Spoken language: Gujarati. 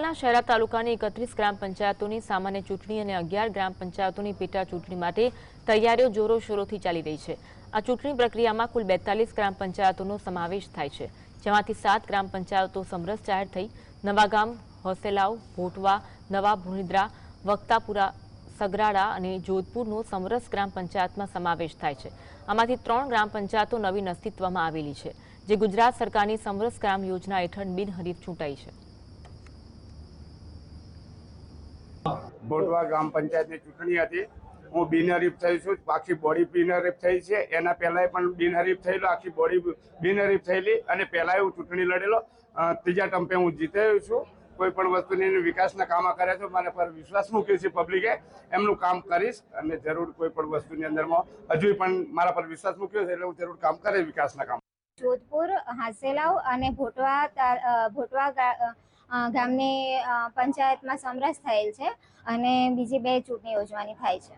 પંચમહાલના શહેરા તાલુકાની 31 ગ્રામ પંચાયતોની સામાન્ય ચૂંટણી અને 11 ગ્રામ પંચાયતોની પેટા ચૂંટણી માટે તૈયારીઓ જોરોશોરોથી ચાલી રહી છે। આ ચૂંટણી પ્રક્રિયામાં કુલ 42 ગ્રામ પંચાયતોનો સમાવેશ થાય છે, જેમાંથી 7 ગ્રામ પંચાયતો સમરસ જાહેર થઈ। નવાગામ, હોસેલાવ, ભોટવા, નવા ભુણિદ્રા, વક્તાપુરા, સગરાડા અને જોધપુરનો સમરસ ગ્રામ પંચાયતમાં સમાવેશ થાય છે। આમાંથી 3 ગ્રામ પંચાયતો નવીન અસ્તિત્વમાં આવેલી છે, જે ગુજરાત સરકારની સમરસ ગ્રામ યોજના હેઠળ બિનહરીફ ચૂંટાઈ છે। ભોટવા ગ્રામ પંચાયતની ચૂંટણી હતી। હું બિનહરીફ થઈ છું। આખી બોડી બિનહરીફ થઈ છે। એના પહેલાંય પણ બિનહરીફ થયેલો, આખી બોડી બિનહરીફ થયેલી અને પહેલાંય હું ચૂંટણી લડેલો। ત્રીજા ટર્મે હું જીત્યો છું। કોઈ પણ વસ્તુની વિકાસના કામ કર્યા છે, મારા પર વિશ્વાસ મૂક્યો છે પબ્લિકે, એમનું કામ કરીશ અને જરૂર કોઈ પણ વસ્તુની અંદરમાં હજુ પણ મારા પર વિશ્વાસ મૂક્યો છે એટલે હું જરૂર કામ કરીશ વિકાસના કામ। જોધપુર, હાસેલાવ અને ભોટવા ગામની પંચાયતમાં સમરસ થયેલ છે અને બીજી 2 ચૂંટણી યોજવાની થાય છે।